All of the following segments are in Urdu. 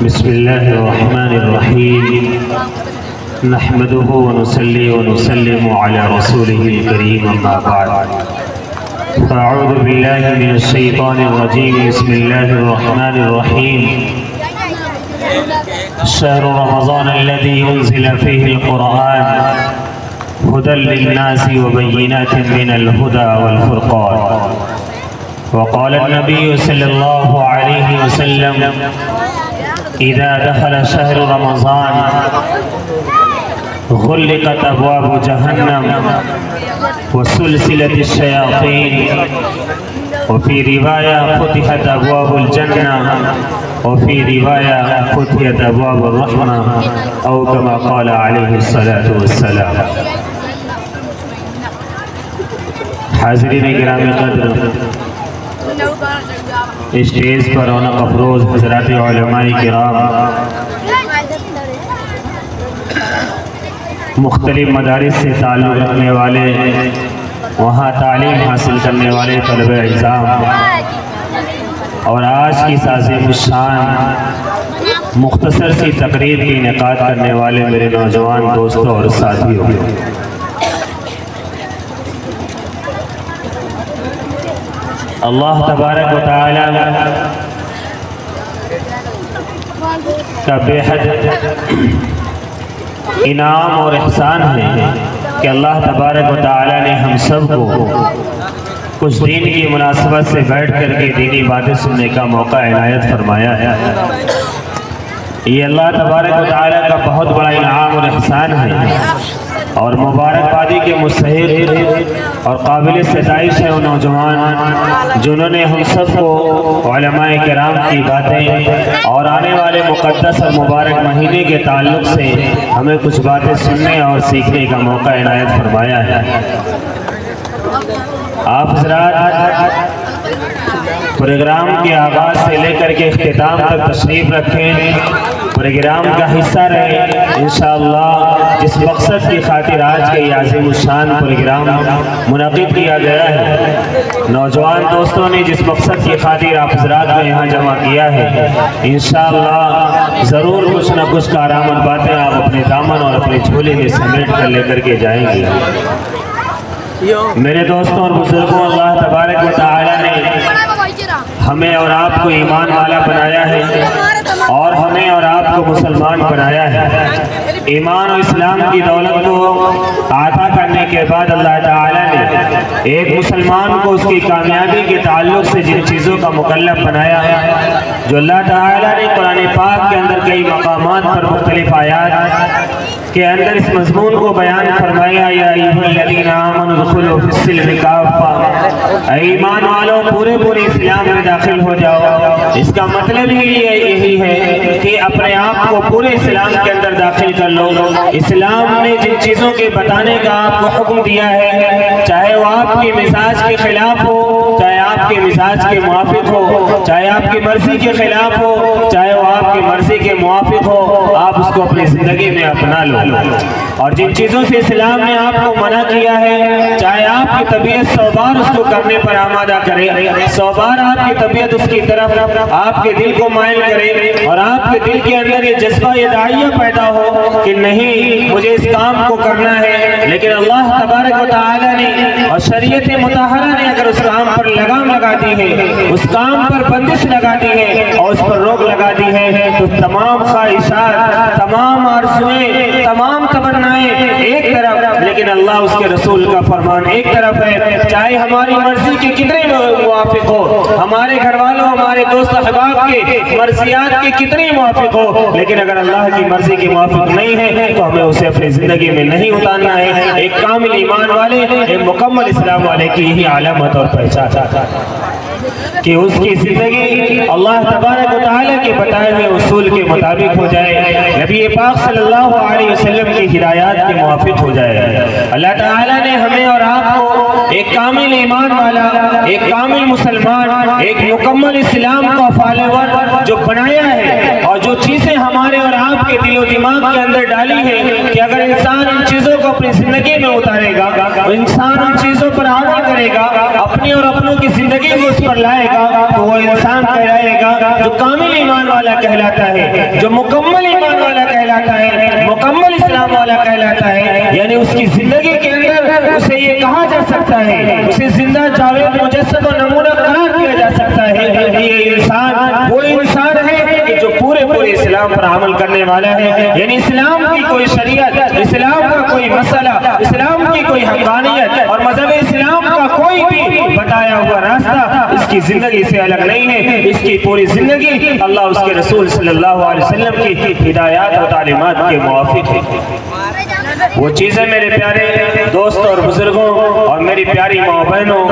بسم الله الرحمن الرحيم نحمده ونصلي ونسلم على رسوله الكريم أما بعد فأعوذ بالله من الشيطان الرجيم بسم الله الرحمن الرحيم شهر رمضان الذي أنزل فيه القرآن هدى للناس وبينات من الهدى والفرقان وقال النبي صلى الله عليه وسلم إذا دخل شهر رمضان غلقت أبواب جهنم وسلسلة الشياطين وفي رواية فتحت أبواب الجنة وفي رواية فتحت أبواب الرحمة أو كما قال عليه الصلاة والسلام. حاضرین گرامی قدر، اسٹیج پر رونق افروز حضرات علماء کرام، مختلف مدارس سے تعلق رکھنے والے، وہاں تعلیم حاصل کرنے والے طلبہ اعزام، اور آج کی عظیم الشان مختصر سی تقریر کی انعقاد کرنے والے میرے نوجوان دوستوں اور ساتھیوں، اللہ تبارک و تعالی کا بے حد انعام اور احسان ہے کہ اللہ تبارک و تعالی نے ہم سب کو کچھ دین کی مناسبت سے بیٹھ کر کے دینی باتیں سننے کا موقع عنایت فرمایا ہے. یہ اللہ تبارک و تعالی کا بہت بڑا انعام اور احسان ہے اور مبارکبادی کے مستحق اور قابل ستائش ہے وہ نوجوان جنہوں نے ہم سب کو علماء کرام کی باتیں اور آنے والے مقدس اور مبارک مہینے کے تعلق سے ہمیں کچھ باتیں سننے اور سیکھنے کا موقع عنایت فرمایا ہے. آپ حضرات پروگرام کے آغاز سے لے کر کے اختتام تک تشریف رکھیں، پروگرام کا حصہ رہے. انشاءاللہ جس مقصد کی خاطر آج کے یہ عظیم الشان پروگرام منعقد کیا گیا ہے، نوجوان دوستوں نے جس مقصد کی خاطر آپ حضرات کو یہاں جمع کیا ہے، انشاءاللہ ضرور کچھ نہ کچھ کارآمد باتیں آپ اپنے دامن اور اپنے جھولے میں سمیٹ کر لے کر کے جائیں گے. میرے دوستوں اور بزرگوں، اللہ تبارک و تعالی نے ہمیں اور آپ کو ایمان والا بنایا ہے اور ہمیں اور آپ کو مسلمان بنایا ہے. ایمان و اسلام کی دولت کو عطا کرنے کے بعد اللہ تعالی نے ایک مسلمان کو اس کی کامیابی کے تعلق سے جن چیزوں کا مکلف بنایا ہے، جو اللہ تعالی نے قرآن پاک کے اندر کئی مقامات پر مختلف آیات کے اندر اس مضمون کو بیان فرمایا، یا ایھا الذین آمنوا ادخلوا فی السلم کافۃ، اے ایمان والوں پورے اسلام میں داخل ہو جاؤ. اس کا مطلب ہی یہی ہے کہ اپنے آپ کو پورے اسلام کے اندر داخل کر لو. اسلام نے جن چیزوں کے بتانے کا آپ کو حکم دیا ہے، چاہے وہ آپ کے مزاج کے خلاف ہو، چاہے آپ کے مزاج کے موافق ہو، چاہے آپ کی مرضی کے خلاف ہو، چاہے وہ آپ کی مرضی کے موافق ہو، آپ اس کو اپنی زندگی میں اپنا لو. اور جن چیزوں سے اسلام نے آپ کو منع کیا ہے، چاہے آپ کی طبیعت 100 بار اس کو کرنے پر آمادہ کرے، 100 بار آپ کی طبیعت اس کی طرف آپ کے دل کو مائل کرے اور آپ کے دل کے اندر یہ جذبہ، یہ داعیہ پیدا ہو کہ نہیں مجھے اس کام کو کرنا ہے، لیکن اللہ تبارک و تعالی نے اور شریعت مطہرہ نے اگر اس کام پر لگام لگا دی ہے، اس کام پر بندش لگا دی ہے اور اس پر روک لگا دی ہے، تو تمام خواہشات، تمام آرزوئیں، تمام تمنائیں ایک طرف، لیکن اللہ اس کے رسول کا فرمان ایک طرف ہے. چاہے ہماری مرضی کے کتنے موافق ہو، ہمارے گھر والوں، ہمارے دوست احباب کے مرضیات کے کتنے موافق ہو، لیکن اگر اللہ کی مرضی کے موافق نہیں ہے تو ہمیں اسے اپنی زندگی میں نہیں اتارنا ہے. ایک کامل ایمان والے، ایک مکمل اسلام والے کی یہی علامت اور پہچان کہ اس کی زندگی اللہ تبارک و تعالی کے بتائے ہوئے اصول کے مطابق ہو جائے، نبی پاک صلی اللہ علیہ وسلم کی ہدایات کے موافق ہو جائے. اللہ تعالی نے ہمیں اور آپ کو ایک کامل ایمان والا، ایک کامل مسلمان، ایک مکمل اسلام کا فالوور جو بنایا ہے، اور جو چیزیں ہمارے اور آپ کے دل و دماغ کے اندر ڈالی ہے کہ اگر انسان ان چیزوں کو اپنی زندگی میں اتارے گا، انسان ان چیزوں پر عمل کرے گا، اپنی اور اپنوں کی زندگی کو اس پر لائے گا، تو وہ انسان کہلائے گا جو کامل ایمان والا کہلاتا ہے، جو مکمل ایمان والا کہلاتا ہے، مکمل اسلام والا کہلاتا ہے، یعنی اس کی زندگی کے اندر اسے یہ کہا جا سکتا ہے، اسے زندہ جاوید مجسد و نمونہ قرار دیا جا سکتا ہے کہ یہ انسان وہ انسان ہے کہ جو پورے اسلام پر عمل کرنے والا ہے، یعنی اسلام کی کوئی شریعت، اسلام کا کوئی مسئلہ، اسلام کی کوئی حقانیت اور مذہب اسلام کا کوئی بھی بتایا ہوا راستہ اس کی زندگی سے الگ نہیں ہے۔ اس کی پوری زندگی اللہ اس کے رسول صلی اللہ علیہ وسلم کی ہدایات اور تعلیمات کے موافق ہے۔ وہ چیزیں میرے پیارے دوستوں اور بزرگوں اور میری پیاری ماں بہنوں،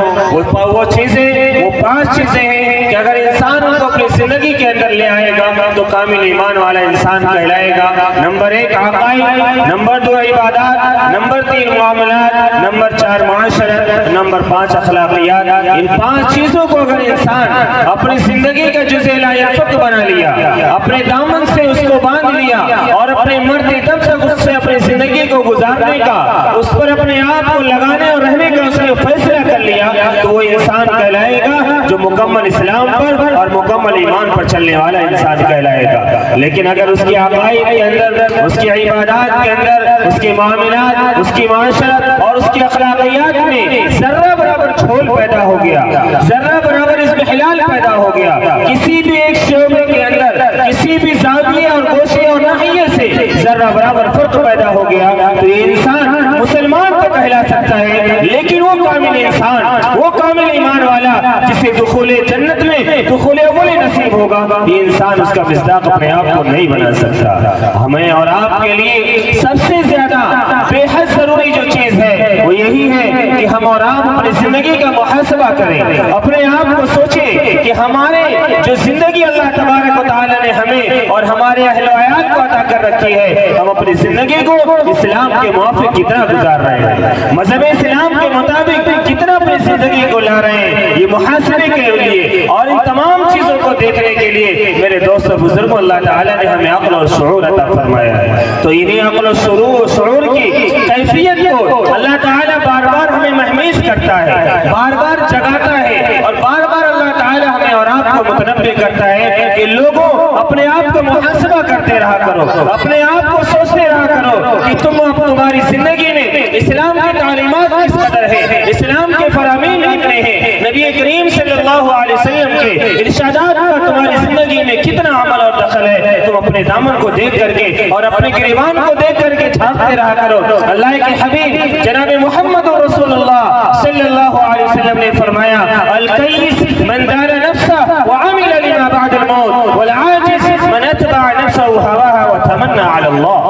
وہ چیزیں، وہ 5 چیزیں ہیں کہ اگر انسان ان کو اپنی زندگی کے اندر لے آئے گا تو کامل ایمان والا انسان کہلائے گا۔ نمبر 1 عقائد، نمبر 2 عبادات، نمبر 3 معاملات، نمبر 4 معاشرت، نمبر 5 اخلاقیات۔ ان 5 چیزوں کو اگر انسان اپنی زندگی کا جزء لا یفق بنا لیا، اپنے دامن سے اس کو باندھ لیا اور اپنے مرتے دم تک اس سے اپنی زندگی کو گزارنے کا، اس پر اپنے آپ کو لگانے اور رہنے کا اس نے فیصلہ کر لیا تو وہ انسان کہلائے گا جو مکمل اسلام پر اور مکمل ایمان پر چلنے والا انسان کہلائے گا۔ لیکن اگر اس کی عقائد کے اندر، اس کی عبادات کے اندر، اس کی معاملات، اس کی معاشرت اور اس کی اخلاقیات میں ذرہ برابر چھول پیدا ہو گیا، ذرہ برابر اس میں خلال پیدا ہو گیا، کسی بھی ایک شعبے کے اندر، کسی بھی زاویے اور گوشے اور ناحیے سے ذرہ برابر فرق پیدا ہو گیا تو یہ انسان مسلمان تو کہلا سکتا ہے، لیکن وہ کامل انسان، وہ کامل ایمان والا جسے دخول جنت میں دخول اول نصیب ہوگا، یہ انسان اس کا مصداق اپنے آپ کو نہیں بنا سکتا۔ ہمیں اور آپ کے لیے سب سے زیادہ بے حد ضروری جو چیز ہے وہ یہی ہے کہ ہم اور آپ اپنی زندگی کا محاسبہ کریں، اپنے آپ کو سوچیں کہ ہمارے جو زندگی اللہ تبارک و تعالی نے ہمیں اور ہمارے اہل و عیال کو عطا کر رکھی ہے، ہم اپنی زندگی کو اسلام کے موافق کتنا گزار رہے ہیں، مذہب اسلام کے مطابق کتنا اپنی زندگی کو لا رہے ہیں۔ یہ محاسبے کے لیے اور ان تمام چیزوں کو دیکھنے کے لیے میرے دوستوں بزرگوں اللہ تعالیٰ نے ہمیں عقل اور شعور عطا فرمایا ہے۔ تو انہیں عقل و شعور کی کیفیت کو اللہ تعالیٰ بار بار ہمیں محمیز کرتا ہے، بار بار جگاتا ہے اور بار بار اللہ تعالیٰ ہمیں اور آپ کو متنبہ کرتا ہے کہ لوگوں اپنے آپ کو محاسبہ کرتے رہا کرو، اپنے آپ کو سوچتے رہا کرو کہ تمہاری زندگی میں اسلام کی تعلیمات کس قدر ہے، اسلام کے فرامین کتنے ہیں، نبی کریم صلی اللہ علیہ وسلم کے ارشادات کا تمہاری زندگی میں کتنا عمل اور دخل ہے۔ تم اپنے دامن کو دیکھ کر کے اور اپنے گریبان کو دیکھ کر کے جھانکتے رہا کرو۔ اللہ کے حبیب جناب محمد رسول اللہ صلی اللہ علیہ وسلم نے فرمایا القیس من دار نفسه وعمل لما بعد الموت والعاجز من اتبع نفسه هواها وتمنى على الله۔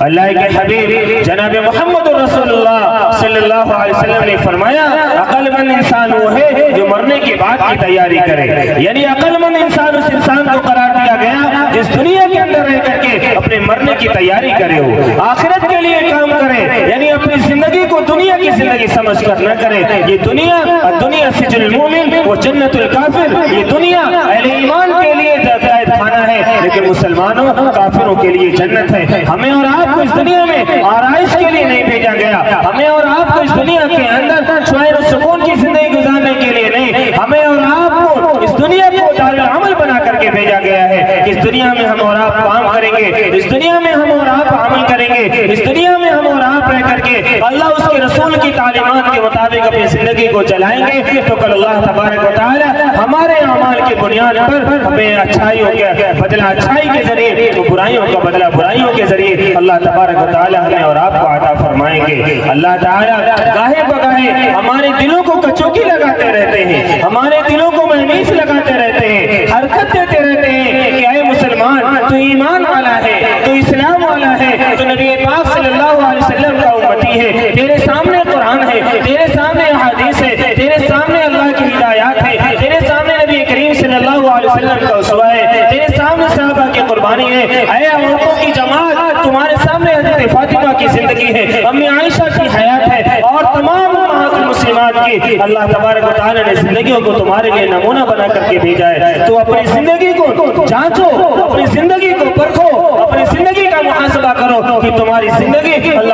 اللہ کے حبیب جناب محمد رسول اللہ صلی اللہ علیہ وسلم نے فرمایا عقل مند انسان وہ ہے جو مرنے کے بعد کی تیاری کرے، یعنی عقل مند انسان اس انسان کو قرار دیا گیا جس دنیا کے اندر رہ کر کے اپنے مرنے کی تیاری کرے ہو، آخرت کے لیے کام کرے، یعنی اپنی زندگی کو دنیا کی زندگی سمجھ کر نہ کرے۔ یہ دنیا سجن المومن و جنت الکافر، یہ دنیا اہل ایمان کے لیے قید خانہ ہے لیکن مسلمانوں کافروں کے لیے جنت ہے۔ ہمیں اور آپ کو اس دنیا میں آرائش کے لیے نہیں بھیجا گیا، ہمیں اور آپ کو اس دنیا کے اندر شعر و سکون کی زندگی گزارنے کے لیے نہیں، ہمیں اور آپ کو اس دنیا کو دارالعمل بنا کر کے بھیجا گیا ہے۔ اس دنیا میں ہم اور آپ کام کریں گے، اس دنیا میں ہم اور آپ عمل کریں گے، اس دنیا میں ہم اور آپ رہ کر کے اللہ اس کے رسول کی تعلیمات کے مطابق اپنی زندگی کو چلائیں گے تو کل اللہ تبارک و تعالی ہمارے اعمال کی بنیاد پر ہمیں اچھائیوں کے بدلہ اچھائی کے ذریعے تو برائیوں کا بدلہ برائیوں کے ذریعے اللہ تبارک و تعالی ہمیں اور آپ کو عطا فرمائیں گے۔ اللہ تعالی گاہے بگاہے ہمارے دلوں کو کچوکی لگاتے رہتے ہیں، ہمارے دلوں کو محمیز لگاتے رہتے ہیں، حرکت دیتے رہتے ہیں کہ اے مسلمان تو ایمان والا ہے، تو اسلام والا ہے، تو نبی پاک صلی اللہ علیہ وسلم کا امتی ہے، تیرے سامنے قرآن ہے، تیرے سامنے احادیث ہے، تیرے سامنے اللہ کی ہدایات ہے، تیرے سامنے نبی کریم صلی اللہ علیہ وسلم کا اسوہ ہے، تیرے سامنے صحابہ کی قربانی ہے، اے عورتوں کی جماعت تمہارے سامنے حضرت فاطمہ کی زندگی ہے، امی عائشہ کی حیات ہے اور تمام امہات المسلمات کی اللہ تبارک و تعالی نے زندگیوں کو تمہارے لیے نمونہ بنا کر کے بھیجا ہے۔ تو اپنی زندگی کو جانچو، اپنی زندگی کو پرکھو، اپنی زندگی کا محاسبہ کرو کہ تمہاری زندگی اللہ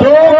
2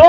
2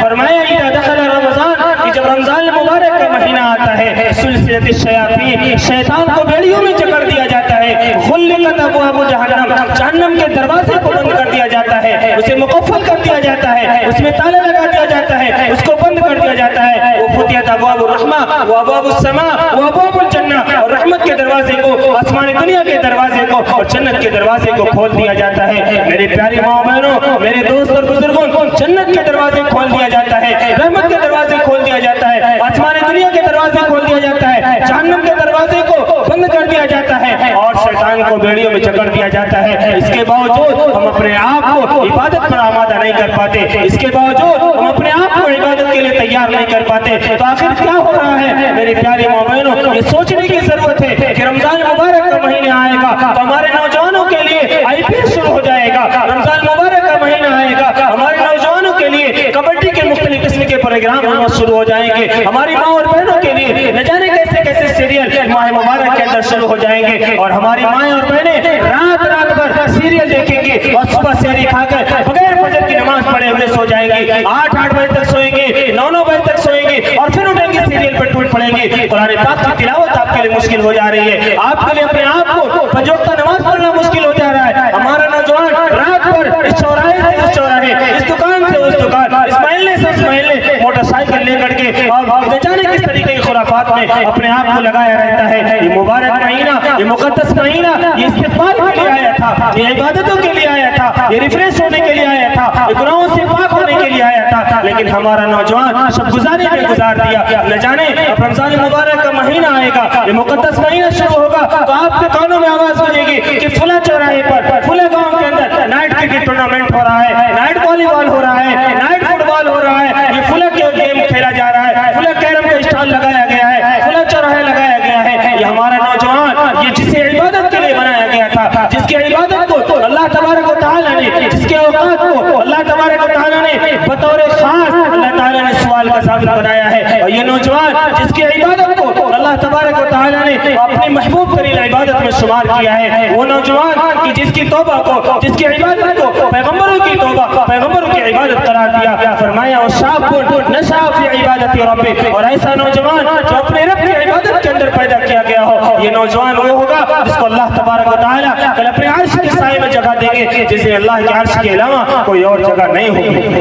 فرمایا اذا دخل رمضان، کہ جب رمضان مبارک کا مہینہ آتا ہے، سلسلۃ الشیاطین، شیطان کو بیڑیوں میں جکڑ دیا جاتا ہے. غلقت ابواب جہنم، جہنم کے دروازے کو بند کر دیا جاتا ہے، اسے مقفل کر دیا جاتا ہے، اس میں تالا لگا دیا جاتا ہے، اس کو بند کر دیا جاتا ہے. وہ فتحت ابواب الرحمہ و ابواب السماء و ابواب الجنہ، اور رحمت کے دروازے کو، آسمانی دنیا کے دروازے کو اور جنت کے دروازے کو کھول دیا جاتا ہے. میری پیاری ماں بہنوں، میرے دوست اور بزرگوں، جنت کے دروازے کھول دیا جاتا ہے، رحمت کے دروازے کھول دیا جاتا ہے، آسمانی دنیا کے دروازے کھول دیا جاتا ہے، جہنم کے دروازے کو بند کر دیا جاتا ہے اور شیطان کو بیڑیوں میں جکڑ دیا جاتا ہے. اس کے باوجود ہم اپنے آپ کو عبادت پر آمادہ نہیں کر پاتے، اس کے باوجود ہم اپنے آپ کو عبادت کے لیے تیار نہیں کر پاتے. تو آخر کیا ہو رہا ہے میری پیاری ماں بہنوں؟ یہ سوچنے کی ضرورت ہے کہ رمضان مبارک کا مہینہ آئے گا تو ہمارے نوجوانوں کے لیے IPL شروع ہو جائے گا. رمضان مبارک کا مہینہ آئے گا ہمارے نوجوانوں کے لیے کبڈی کے مختلف قسم کے پروگرام ہونا شروع ہو جائیں گے. ہماری ماں اور بہنوں کے لیے نہ جانے کیسے کیسے سیریل ماہ مبارک کے اندر شروع ہو جائیں گے اور ہماری مائیں اور بہنیں رات بھر سیریل دیکھیں گی اور صبح سحری کھا کر بغیر فجر کی نماز پڑھے ہوئے سو جائیں گی. 8 بجے تک سوئیں گے، 9 بجے تک سوئیں گے اور پھر اٹھیں گے سیریل پر ٹوٹ پڑیں گے. قرآن پاک کی تلاوت آپ کے لیے مشکل ہو جا رہی ہے، آپ کے لیے اپنے آپ کو فجر وقتہ نماز پڑھنا مشکل ہو جا رہا ہے. ہمارا نوجوان رات بھر اس چوراہے سے اس چوراہے، اس دکان سے اس دکان، اس محلے سے اس محلے موٹر سائیکل لے کر کے اور نہ جانے کس طریقے کی خرافات میں اپنے آپ کو لگایا رہتا ہے. یہ مبارک مہینہ، یہ مقدس مہینہ، یہ استقبال کے لیے آیا تھا، یہ عبادتوں کے لیے آیا تھا، یہ ریفریش ہونے کے لیے آیا تھا، یہ گناہوں سے پاک ہونے کے لیے آیا تھا. لیکن ہمارا نوجوان شب گزاری میں گزار دیا. نہ جانے اب رمضان مبارک کا مہینہ آئے گا، یہ مقدس مہینہ شروع ہوگا تو آپ کے کانوں میں آواز گونجے گی کہ فلاں چوراہے پر، فلاں گاؤں کے اندر نائٹ کرکٹ ٹورنامنٹ ہو رہا ہے، نائٹ والی بال ہو رہا ہے، نائٹ فٹ بال ہو رہا ہے، یہ فلاں گیم کھیلا جا رہا ہے، فلاں کیرم کا اسٹال لگایا گیا ہے، فلاں چوراہے لگایا گیا ہے. یہ ہمارا نوجوان، یہ جسے عبادت کے لیے بنایا گیا تھا، جس کی عبادت کو اللہ تبارک و تعالیٰ نے، جس کے اوقات کو اللہ تبارک و تعالیٰ نے بطور خاص اللہ تعالیٰ نے سوال کا ثابت بنایا ہے. اور یہ نوجوان جس کی عبادت کو اللہ تبارک و تعالیٰ نے اپنی محبوب ترین عبادت میں شمار کیا ہے، وہ نوجوان کی جس کی توبہ کو، جس کی عبادت کو پیغمبروں کی توبہ، پیغمبروں کی عبادت قرار دیا. فرمایا وَشَابٌ نَشَأَ فِي عِبَادَةِ رَبِّهِ، اور ایسا نوجوان جو اپنے رب کی عبادت کے اندر پیدا کیا گیا ہو. یہ نوجوان وہ ہوگا جس کو اللہ تبارک و تعالیٰ کل اپنے عرش کے سائے میں جگہ دیں گے جسے اللہ کے عرش کے علاوہ کوئی اور جگہ نہیں ہوگی.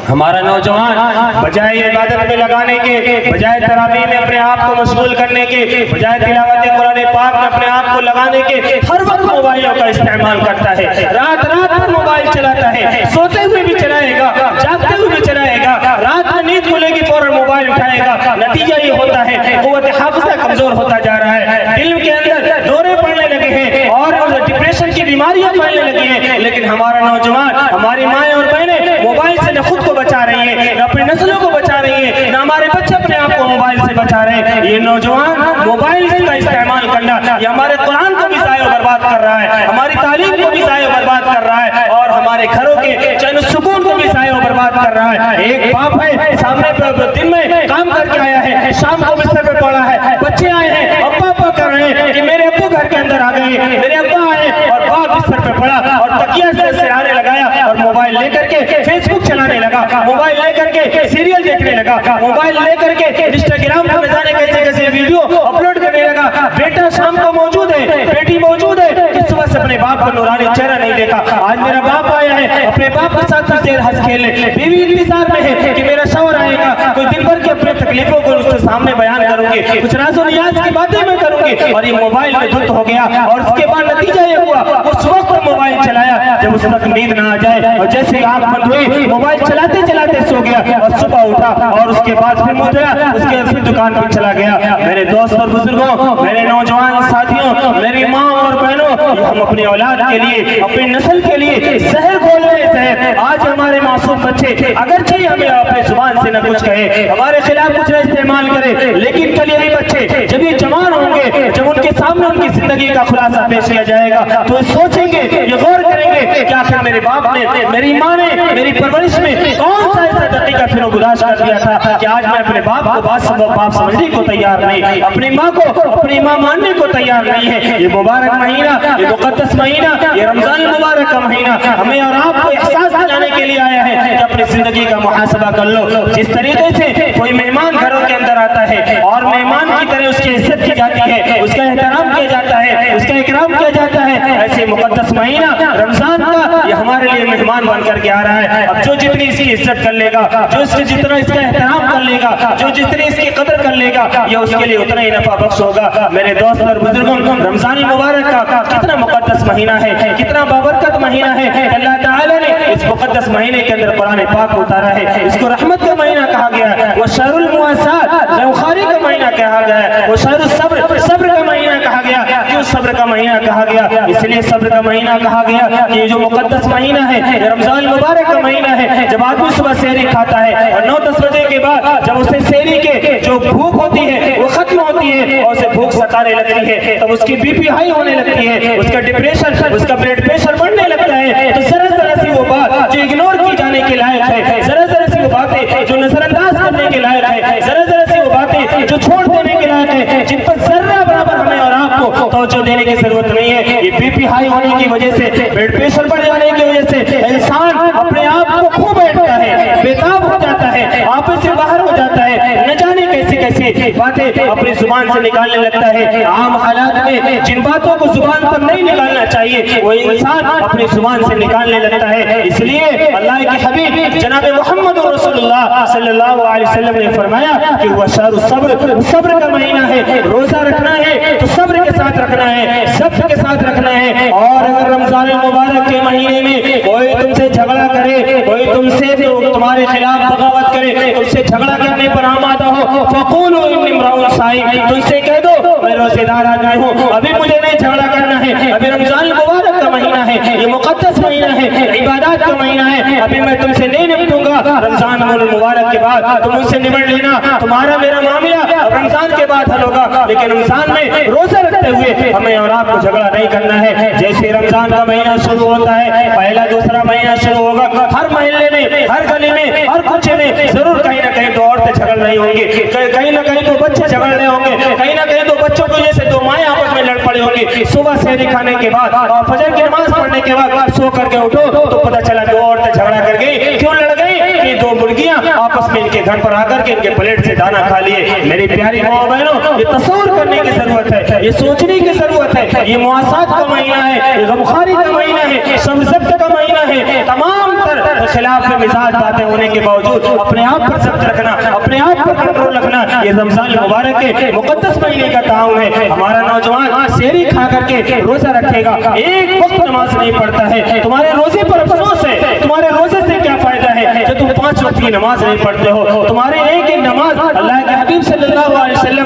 ہمارا نوجوان بجائے عبادت میں لگانے کے، بجائے تراویح میں اپنے آپ کو مشغول کرنے کے، بجائے تلاوت قرآن پاک میں اپنے آپ کو لگانے کے، ہر وقت موبائلوں کا استعمال کرتا ہے. رات بھر موبائل چلاتا ہے، سوتے ہوئے بھی چلائے گا، جاگتے ہوئے بھی چلائے گا، رات میں نیند کھلے گی فوراً موبائل اٹھائے گا. نتیجہ یہ ہوتا ہے قوت حافظہ کمزور ہوتا جا رہا ہے، دل کے اندر دورے پڑنے لگے ہیں اور ڈپریشن کی بیماریاں پھیلنے لگی ہیں. لیکن ہمارا نوجوان، ہماری مائیں اور بہنیں موبائل سے نہ خود کو بچا رہی ہیں، نہ اپنی نسلوں کو بچا رہی ہیں، نہ ہمارے بچے اپنے آپ کو موبائل سے بچا رہے ہیں. یہ نوجوان موبائل کا استعمال کرنا یہ ہمارے قرآن کو بھی ضائع و برباد کر رہا ہے، ہماری تعلیم کو بھی ضائع و برباد کر رہا ہے اور ہمارے گھروں کے چین و سکون کو بھی ضائع و برباد کر رہا ہے. ایک باپ ہے سامنے دن میں کام کر کے آیا ہے، شام کو بستر پہ پڑا ہے، بچے آئے ہیں، ابا کر رہے ہیں کہ میرے ابو گھر کے اندر آ گئے، میرے ابا آئے اور باپ بستر پہ پڑا اور تکیہ سے سرہانے لگایا اور موبائل لے کر کے فیس بک چلانے لگا، موبائل لے کر کے سیریل دیکھنے لگا، موبائل لے کر کے انسٹاگرام پر نہ جانے کیسے کیسے ویڈیو اپلوڈ کرنے لگا. بیٹا شام کو موجود ہے، بیٹی موجود ہے، اس صبح سے اپنے باپ کا نورانی چہرہ نہیں دیکھا. آج میرا باپ آیا ہے، اپنے باپ کے ساتھ کچھ دیر ہنس کھیلے. بیوی انتظار میں ہے کہ میرا شوہر آئے گا، کوئی دن بھر کی اپنے تکلیفوں کو اس کے سامنے بیان کروں گی، کچھ راز و نیاز کی باتیں میں کروں گی. اور یہ موبائل میں دھت ہو گیا اور اس کے بعد نتیجہ یہ ہوا اس وقت موبائل چلایا جب اس وقت نیند نہ آ جائے اور جیسے آنکھ بند ہوئی موبائل چلاتے چلاتے سو گیا اور صبح اٹھا اور اس کے بعد پھر منہ دھویا، اس کے بعد پھر دکان پہ چلا گیا. میرے دوست اور بزرگوں، میرے نوجوان ساتھیوں، میری ماں اور بہنوں، ہم اپنی اولاد کے لیے، اپنی نسل کے لیے زہر گھول رہے زہر. آج ہمارے معصوم بچے اگرچہ ہمیں اپنی زبان سے نہ کچھ کہے، ہمارے خلاف کچھ نہ استعمال کرے، لیکن کل یہی بچے جب یہ جوان ہوں گے، جب ان کے سامنے ان کی زندگی کا خلاصہ پیش کیا جائے گا تو سوچیں گے، یہ غور کریں گے کہ آخر میرے باپ نے، میری ماں نے میری پرورش میں کون سا ایسا دقیقہ فن و گزاش کر دیا تھا کہ آج میں اپنے باپ کو باپ سمجھنے کو تیار نہیں، اپنی ماں کو اپنی ماں ماننے کو تیار نہیں ہے۔ یہ مبارک مہینہ، یہ مقدس مہینہ، یہ رمضان المبارک کا مہینہ ہمیں اور آپ کو احساس دلانے کے لیے آیا ہے کہ اپنی زندگی کا محاسبہ کر لو۔ جس طریقے سے کوئی مہمان گھروں کے اندر آتا ہے اور مہمان کی طرح اس کی عزت کی جاتی ہے، اس کا احترام کیا جاتا ہے، اس کا اکرام کیا جاتا ہے، ایسے مقدس مہینہ رمضان کا یہ ہمارے لیے مہمان بن کر کے آ رہا ہے۔ اب جو جتنی اس کی عزت کر لے گا، جو اس سے جتنا اس کا احترام کر لے گا، جو جتنی اس کی قدر کر لے گا، یہ اس کے لیے اتنا ہی نفع بخش ہوگا۔ میرے دوست اور بزرگوں، رمضان المبارک کا کتنا مقدس مہینہ ہے، کتنا بابرکت مہینہ ہے۔ اللہ تعالیٰ نے اس مقدس مہینے کے اندر قرآن پاک اتارا ہے، اس کو رحمت کا مہینہ کہا گیا ہے، وہ شہر المواسات ذوخاری کا مہینہ کہا گیا ہے، وہ شہر الصبر صبر کا مہینہ کہا گیا۔ کیوں صبر کا مہینہ کہا گیا؟ اس لیے صبر کا مہینہ کہا گیا کہ یہ جو مقدس مہینہ ہے، یہ رمضان المبارک کا مہینہ ہے۔ جب آدمی صبح سحری کھاتا ہے اور 9-10 بجے کے بعد جب اسے سحری کے جو بھوک ہوتی ہے وہ ختم ہوتی ہے اور اسے بھوک ستانے لگتی ہے، تب اس کی بی پی ہائی ہونے لگتی ہے، اس کا ڈپریشن، اس کا بلڈ پریشر بڑھنے لگتا ہے، تو ذرا ذرا سی وہ بات جو اگنور کی جانے کے لائق ہے، ذرا ذرا سی وہ باتیں جو نظر انداز کرنے کے لائق ہے، ذرا ذرا سی وہ باتیں جو چھوڑ دینے کے لائق ہے، جن پر ذرہ برابر ہمیں اور آپ کو توجہ دینے کی ضرورت نہیں ہے۔ یہ بی پی ہائی ہونے کی وجہ سے، بلڈ پریشر بڑھ جانے کی وجہ سے انسان اپنے آپ کو کھو بیٹھتا ہے، بےتاب ہو جاتا ہے، آپے سے باہر ہو جاتا ہے، نہ جانے کیسی کیسی باتیں اپنی زبان سے نکالنے لگتا ہے۔ عام حالات میں جن باتوں کو زبان پر نہیں نکالنا چاہیے وہ انسان اپنی زبان سے نکالنے لگتا ہے۔ اس لیے اللہ کے حبیب جناب محمد رسول اللہ صلی اللہ علیہ وسلم نے فرمایا کہ وہ شہر الصبر، صبر کا مہینہ ہے، روزہ رکھنا ہے تو صبر کے ساتھ رکھنا ہے، ضبط کے ساتھ رکھنا ہے۔ اور اگر رمضان المبارک کے مہینے میں کوئی تم سے جھگڑا کرے، کوئی تم سے تمہارے خلاف بغاوت کرے، تم سے جھگڑا کرنے پر آمادہ ہو، فقولوا انی امرؤ صائم، تم سے کہہ دو میں روزے دار آدمی ہوں، ابھی مجھے نہیں جھگڑا کرنا ہے، ابھی رمضان المبارک کا مہینہ ہے، یہ مقدس مہینہ ہے، عبادات کا مہینہ ہے، ابھی میں تم سے نہیں نپٹوں گا، رمضان المبارک کے بعد تم مجھ سے نمٹ لینا، تمہارا میرا معاملہ رمضان کے بعد حل ہوگا۔ لیکن رمضان میں روزہ رکھتے ہوئے ہمیں اور آپ کو جھگڑا نہیں کرنا ہے۔ جیسے رمضان کا مہینہ شروع ہوتا ہے، پہلا دوسرا مہینہ شروع ہوگا، ہر محلے میں، ہر گلی میں، ہر کوچے میں ضرور کہیں نہ کہیں تو عورتیں جھگڑ رہی ہوں گی، کہیں نہ کہیں تو بچے جھگڑ رہے ہوں گے، کہیں نہ کہیں تو بچوں کو جیسے دو مائیں آپس میں لڑ پڑی ہوں گی۔ صبح سحری کھانے کے بعد اور فجر کی نماز پڑھنے کے بعد سو کر کے اٹھو تو پتہ چلا دو عورتیں جھگڑا کر گئی، کیوں لڑ گئی؟ کہ دو مرغیاں آپس میں ان کے گھر پر آ کر کے ان کے پلیٹ سے دانا کھا لیے۔ میری پیاری ماں بہنوں، یہ تصور کرنے کی ضرورت ہے، یہ سوچنے کی ضرورت ہے۔ یہ مواسات کا مہینہ ہے، یہ غمخواری کا مہینہ ہے، ضبط کا مہینہ ہے۔ تمام تر خلاف مزاج باتیں ہونے کے باوجود اپنے آپ پر ضبط رکھنا، اپنے آپ پر کنٹرول رکھنا، یہ رمضان المبارک کے مقدس مہینے کا تعاون ہے۔ ہمارا نوجوان سحری کھا کر کے روزہ رکھے گا، ایک وقت نماز نہیں پڑھتا ہے، تمہارے روزے پر افسوس ہے، تمہارے روزے سے کیا فائدہ ہے جو تم 5 وقت کی نماز نہیں پڑھتے ہو؟ تمہارے ایک ایک نماز اللہ کے حبیب صلی اللہ علیہ وسلم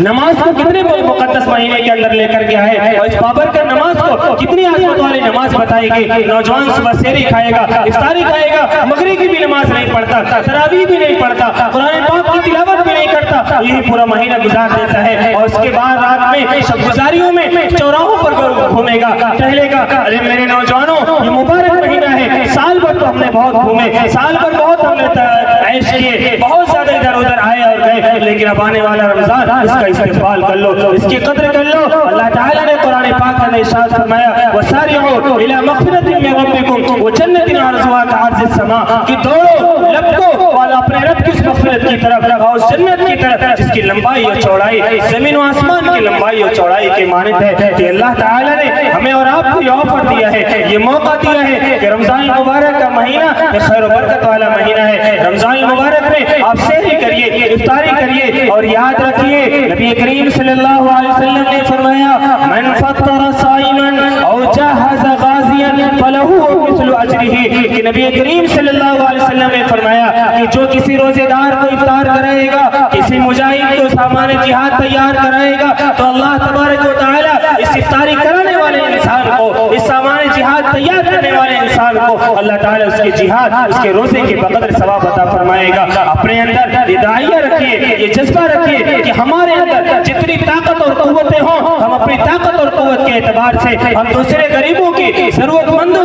نماز کو کتنے مقدس مہینے کے اندر لے کر کے آئے، اور اس بابرکت نماز کو کتنی عظمت والی نماز بتائی گئی۔ نوجوان صبح سحری کھائے گا، افطاری کھائے گا، مغرب کی بھی نماز نہیں پڑھتا، تراویح بھی نہیں پڑھتا، قرآن پاک کی تلاوت بھی نہیں کرتا، یہی پورا مہینہ گزار دیتا ہے، اور اس کے بعد رات میں شب گزاریوں میں چوراہوں پر گھومے گا، ٹہلے گا۔ ارے میرے نوجوانوں، یہ مبارک مہینہ ہے، سال بھر تو ہم نے بہت گھومے، سال بھر بہت ہم نے عیش کیے، بہت زیادہ ادھر ادھر آئے اور گئے، لیکن اب آنے والا رمضان اس کا استقبال کر لو، اس کی قدر کر لو۔ اللہ تعالیٰ نے قرآن پاک میں ارشاد فرمایا وَسَارِعُوا إِلَىٰ مَغْفِرَةٍ مِّن رَبِّكُمْ وَجَنَّةٍ عَرْضُهَا كَعَرْضِ السَّمَاءِ، کہ دوڑو لپکو اور اپنے رب کی اس مغفرت کی طرف اور اس جنت کی طرف جس کی لمبائی اور چوڑائی زمین و آسمان کی لمبائی اور چوڑائی کے مانند ہے۔ کہ اللہ تعالیٰ نے ہمیں اور آپ کو یہ آفر دیا ہے، یہ موقع دیا ہے کہ رمضان المبارک کا مہینہ یہ خیر و برکت والا مہینہ ہے۔ رمضان المبارک میں آپ سحری کریے، افطاری کریے، اور یاد رکھیے نبی کریم صلی اللہ علیہ وسلم نے فرمایا من فطر صائما او جهز غازیا فله مثل اجره، کہ نبی کریم صلی اللہ علیہ وسلم نے فرمایا کہ جو کسی روزے دار کو افطار کرائے گا، کسی مجاہد کو سامان جہاد تیار کرائے گا، تو اللہ تبارک و تعالی اس افطاری کرانے والے انسان کو، اس سامان جہاد تیار کرنے والے انسان کو اللہ تعالی اس کے جہاد، اس کے روزے کے بقدر ثواب عطا فرمائے گا۔ اپنے اندر یہ داعیہ رکھیے، یہ جذبہ رکھیے کہ ہمارے اندر جتنی طاقت اور قوتیں ہوں، ہم اپنی طاقت اور قوت کے اعتبار سے ہم دوسرے غریبوں کی، ضرورت مندوں